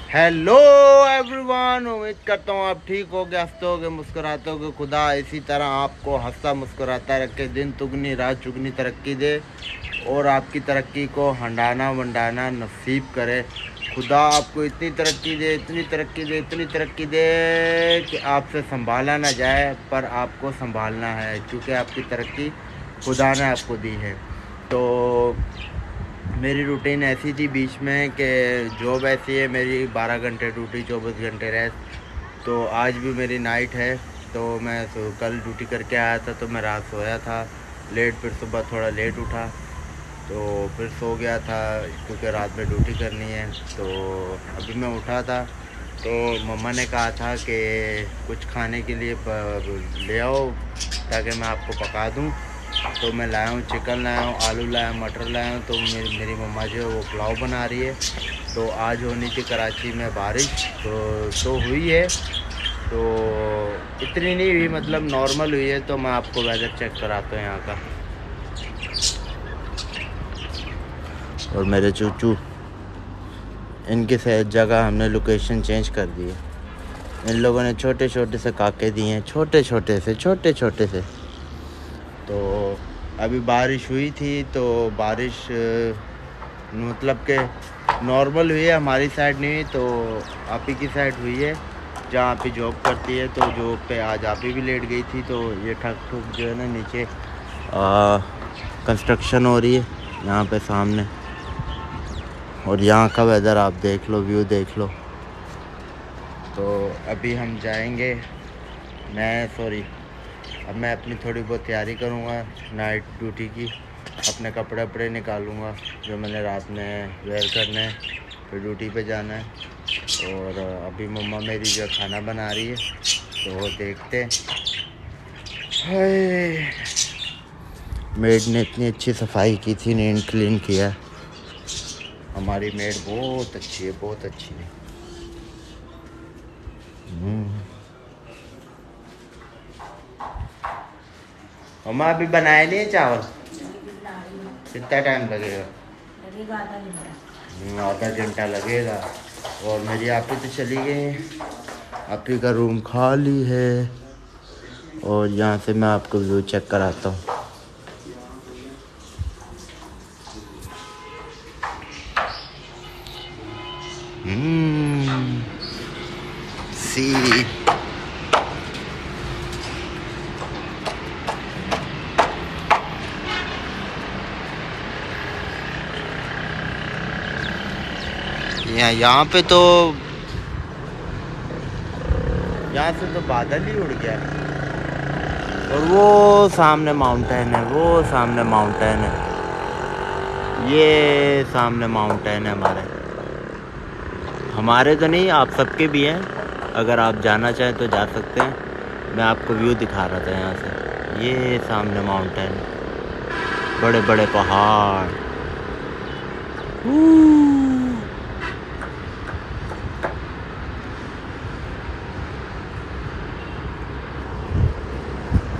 Hello everyone, उम्मीद करता हूँ आप ठीक होगे, हंसते होगे, मुस्कुराते होगे। खुदा इसी तरह आपको हंसता मुस्कुराता रखे, दिन तुगनी रात चुगनी तरक्की दे और आपकी तरक्की को हंडाना वंडाना नसीब करे। खुदा आपको इतनी तरक्की दे, इतनी तरक्की दे, इतनी तरक्की दे कि आपसे संभाला ना जाए, पर आपको संभालना है, क्योंकि आपकी तरक्की खुदा ने आपको दी है। तो मेरी रूटीन ऐसी थी बीच में कि जॉब ऐसी है मेरी, 12 घंटे ड्यूटी 24 घंटे रेस्ट। तो आज भी मेरी नाइट है। तो मैं कल ड्यूटी करके आया था, तो मैं रात सोया था लेट, फिर सुबह थोड़ा लेट उठा, तो फिर सो गया था क्योंकि रात में ड्यूटी करनी है। तो अभी मैं उठा था तो मम्मा ने कहा था कि कुछ खाने के लिए ले आओ ताकि मैं आपको पका दूं। तो मैं लाया हूँ, चिकन लाया हूँ, आलू लाया हूँ, मटर लाया हूँ। तो मेरी मम्मा जो है वो पुलाव बना रही है। तो आज होनी थी कराची में बारिश, तो हुई है, तो इतनी नहीं हुई, मतलब नॉर्मल हुई है। तो मैं आपको वेदर चेक कराता हूँ यहाँ का। और मेरे चूचू, इनकी जगह हमने लोकेशन चेंज कर दी है। इन लोगों ने छोटे छोटे से काके दिए हैं, छोटे छोटे से। तो अभी बारिश हुई थी, तो बारिश मतलब के नॉर्मल हुई है, हमारी साइड नहीं हुई, तो आप ही की साइड हुई है जहाँ आप ही जॉब करती है। तो जॉब पे आज आप ही भी लेट गई थी। तो ये ठक ठुक जो है ना, नीचे कंस्ट्रक्शन हो रही है यहाँ पे सामने। और यहाँ का वेदर आप देख लो, व्यू देख लो। तो अभी हम जाएंगे, अब मैं अपनी थोड़ी बहुत तैयारी करूँगा नाइट ड्यूटी की। अपने कपड़े वपड़े निकालूँगा जो मैंने रात में वेयर करने हैं, फिर ड्यूटी पे जाना है। और अभी मम्मा मेरी जो खाना बना रही है, तो वो देखते हैं। मेड ने इतनी अच्छी सफाई की थी, नीट क्लीन किया। हमारी मेड बहुत अच्छी है, बहुत अच्छी है। मम्मा अभी बनाए नहीं है चावल? कितना टाइम लगेगा? आधा घंटा लगेगा। और मेरी आप ही तो चली गई, आप ही का रूम खाली है। और यहाँ से मैं आपको व्यू चेक कराता हूँ। सी यहाँ पे तो, यहाँ से तो बादल ही उड़ गया। और वो सामने माउंटेन है, वो सामने माउंटेन है, ये सामने माउंटेन है हमारे तो नहीं, आप सबके भी हैं। अगर आप जाना चाहें तो जा सकते हैं। मैं आपको व्यू दिखा रहा था यहाँ से, ये सामने माउंटेन, बड़े बड़े पहाड़।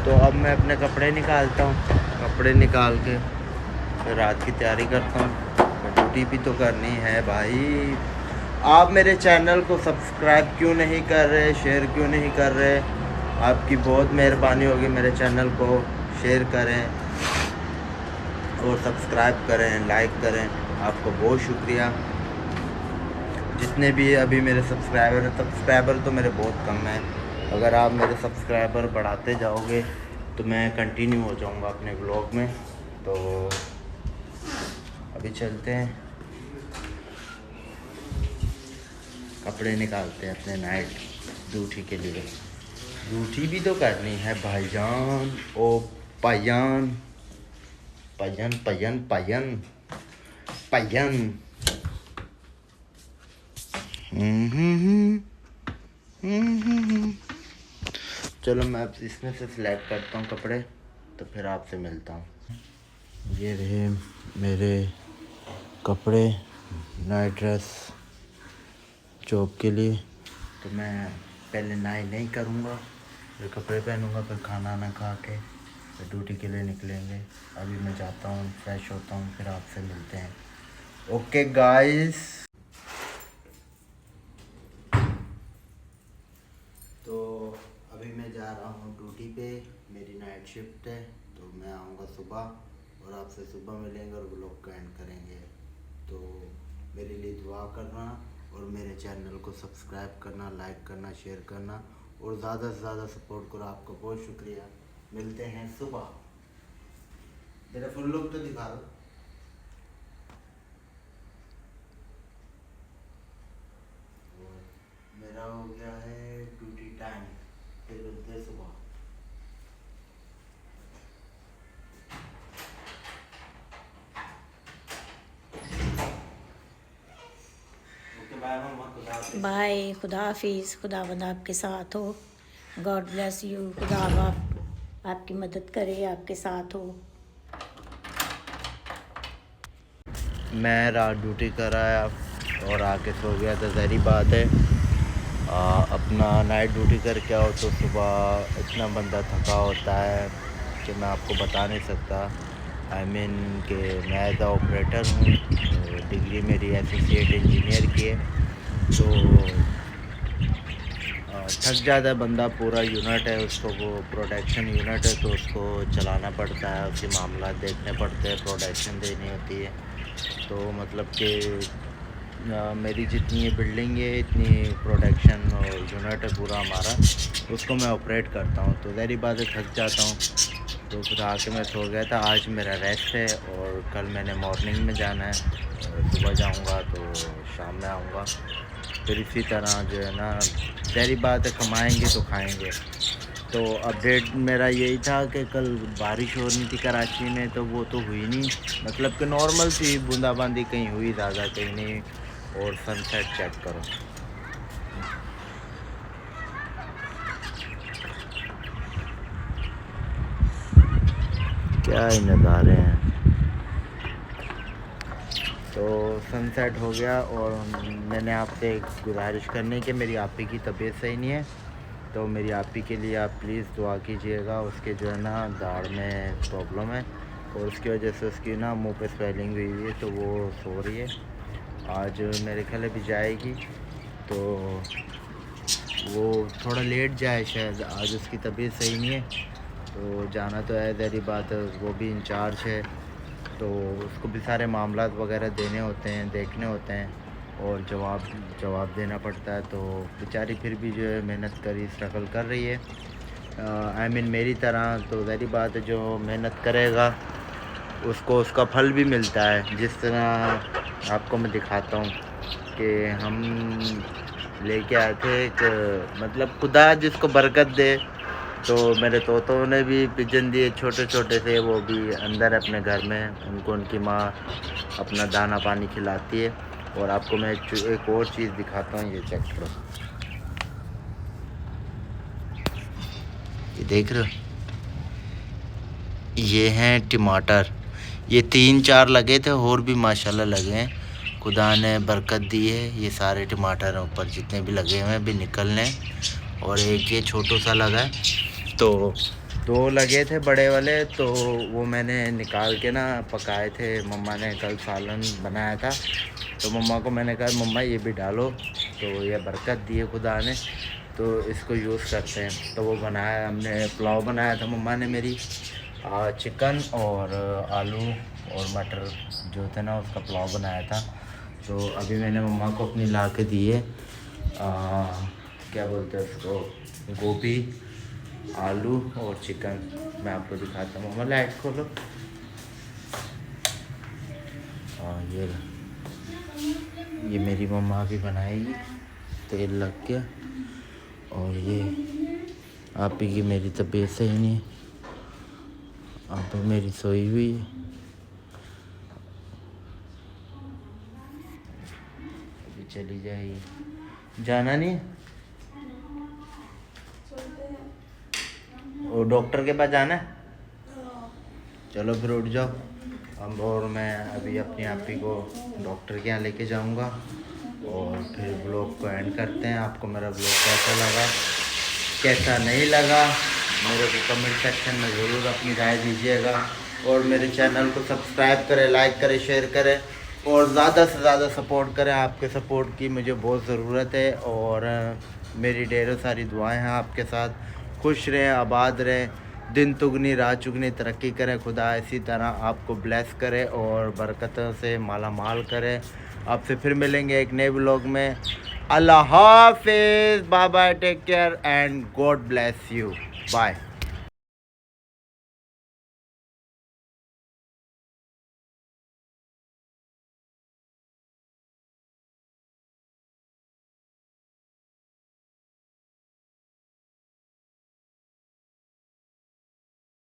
तो अब मैं अपने कपड़े निकालता हूँ, कपड़े निकाल के फिर रात की तैयारी करता हूँ। ड्यूटी भी तो करनी है भाई। आप मेरे चैनल को सब्सक्राइब क्यों नहीं कर रहे, शेयर क्यों नहीं कर रहे? आपकी बहुत मेहरबानी होगी, मेरे चैनल को शेयर करें और सब्सक्राइब करें, लाइक करें। आपको बहुत शुक्रिया। जितने भी अभी मेरे सब्सक्राइबर हैं, सब्सक्राइबर तो मेरे बहुत कम हैं। अगर आप मेरे सब्सक्राइबर बढ़ाते जाओगे तो मैं कंटिन्यू हो जाऊंगा अपने ब्लॉग में। तो अभी चलते हैं, कपड़े निकालते हैं अपने नाइट ड्यूटी के लिए। ड्यूटी भी तो करनी है भाईजान, ओ पायन पायन पायन पायन पायन। चलो मैं अब इसमें से सिलेक्ट करता हूँ कपड़े, तो फिर आपसे मिलता हूँ। ये रहे मेरे कपड़े, नाइट ड्रेस जॉब के लिए। तो मैं पहले नाई नहीं करूँगा, फिर कपड़े पहनूँगा, फिर खाना ना खा के फिर ड्यूटी के लिए निकलेंगे। अभी मैं जाता हूँ, फ्रेश होता हूँ, फिर आपसे मिलते हैं। Okay guys. ड्यूटी पे, मेरी नाइट शिफ्ट है, तो मैं आऊँगा सुबह और आपसे सुबह मिलेंगे और व्लॉग का एंड करेंगे। तो मेरे लिए दुआ करना और मेरे चैनल को सब्सक्राइब करना, लाइक करना, शेयर करना और ज़्यादा से ज़्यादा सपोर्ट करो। आपका बहुत शुक्रिया। मिलते हैं सुबह। मेरा फुल लुक तो दिखा दो। मेरा हो गया है ड्यूटी टाइम, फिर मिलते हैं सुबह। बाय, खुदा हाफिज़। खुदावंद आपके साथ हो। God bless you. खुदा आपकी मदद करे, आपके साथ हो। मैं रात ड्यूटी कर आया और आके सो गया था, ज़ाहिर बात है। अपना नाइट ड्यूटी करके आओ तो सुबह इतना बंदा थका होता है कि मैं आपको बता नहीं सकता। आई मीन कि मैं एज ऑपरेटर हूँ, तो डिग्री मेरी एसोसिएट इंजीनियर की है, तो थक जाता है बंदा। पूरा यूनिट है, उसको वो प्रोडक्शन यूनिट है, तो उसको चलाना पड़ता है, उसके मामला देखने पड़ते हैं, प्रोडक्शन देनी होती है। तो मतलब कि मेरी जितनी ये बिल्डिंग है, इतनी प्रोडक्शन और यूनिट है पूरा हमारा, उसको मैं ऑपरेट करता हूँ। तो ज़ाहिर बात है थक जाता हूँ, तो फिर आके मैं सो गया था। आज मेरा रेस्ट है और कल मैंने मॉर्निंग में जाना है, सुबह जाऊँगा तो शाम में आऊँगा। फिर इसी तरह जो है ना, ज़ाहिर बात है कमाएँगे तो खाएँगे। तो अपडेट मेरा यही था कि कल बारिश हो रही थी कराची में, तो वो तो हुई नहीं, मतलब कि नॉर्मल सी बूंदाबांदी कहीं हुई, ज़्यादा कहीं नहीं। और सनसेट चेक करो, क्या ही नज़ारे हैं। तो सनसेट हो गया और मैंने आपसे एक गुजारिश करनी कि मेरी आपी की तबीयत सही नहीं है, तो मेरी आपी के लिए आप प्लीज़ दुआ कीजिएगा। उसके जो है ना दाढ़ में प्रॉब्लम है और उसकी वजह से उसकी ना मुंह पे स्वेलिंग हुई है, तो वो सो रही है। आज मेरे ख्याल भी जाएगी, तो वो थोड़ा लेट जाए शायद, आज उसकी तबीयत सही नहीं है, तो जाना तो है, ज़ाहिर बात है। वो भी इंचार्ज है, तो उसको भी सारे मामलात वगैरह देने होते हैं, देखने होते हैं और जवाब देना पड़ता है। तो बेचारी फिर भी जो है मेहनत करी, स्ट्रगल कर रही है, आई मीन मेरी तरह। तो ज़ाहिर बात है जो मेहनत करेगा उसको उसका फल भी मिलता है। जिस तरह आपको मैं दिखाता हूँ कि हम लेके आए थे एक, मतलब खुदा जिसको बरकत दे। तो मेरे तोतों ने भी पिजन दिए छोटे छोटे से, वो भी अंदर अपने घर में, उनको उनकी माँ अपना दाना पानी खिलाती है। और आपको मैं एक और चीज़ दिखाता हूँ, ये चेक करो, ये देख रहे हो, ये हैं टमाटर। ये 3-4 लगे थे और भी माशाल्लाह लगे हैं, खुदा ने बरकत दी है। ये सारे टमाटर ऊपर जितने भी लगे हुए हैं भी निकलने, और एक ये छोटू सा लगा है। तो 2 लगे थे बड़े वाले, तो वो मैंने निकाल के ना पकाए थे। मम्मा ने कल सालन बनाया था, तो मम्मा को मैंने कहा मम्मा ये भी डालो, तो ये बरकत दी है खुदा ने, तो इसको यूज़ करते हैं। तो वो बनाया, हमने पुलाव बनाया था मम्मा ने मेरी, चिकन और आलू और मटर जो थे ना उसका पुलाव बनाया था। तो अभी मैंने मम्मा को अपनी ला के दी है, क्या बोलते हैं उसको, गोभी, आलू और चिकन। मैं आपको दिखाता हूँ, मम्मा लाइट खोलो। ये मेरी मम्मा भी बनाएगी, तेल लग गया। और ये आप ही की मेरी तबीयत सही नहीं है, आप मेरी सोई हुई है। अभी चली जाएगी, जाना नहीं और डॉक्टर के पास जाना है, चलो फिर उठ जाओ। अब और मैं अभी अपनी आपी को डॉक्टर के यहाँ लेके जाऊँगा और फिर ब्लॉग को एंड करते हैं। आपको मेरा ब्लॉग कैसा लगा, कैसा नहीं लगा, मेरे को कमेंट सेक्शन में ज़रूर अपनी राय दीजिएगा। और मेरे चैनल को सब्सक्राइब करें, लाइक करें, शेयर करें और ज़्यादा से ज़्यादा सपोर्ट करें। आपके सपोर्ट की मुझे बहुत ज़रूरत है और मेरी ढेरों सारी दुआएं हैं आपके साथ। खुश रहें, आबाद रहें, दिन तुगनी रात चुगनी तरक्की करें। खुदा इसी तरह आपको ब्लेस करे और बरकतों से माला माल करे। आपसे फिर मिलेंगे एक नए व्लॉग में। अल्लाह हाफिज़, bye bye, take care and god bless you, bye.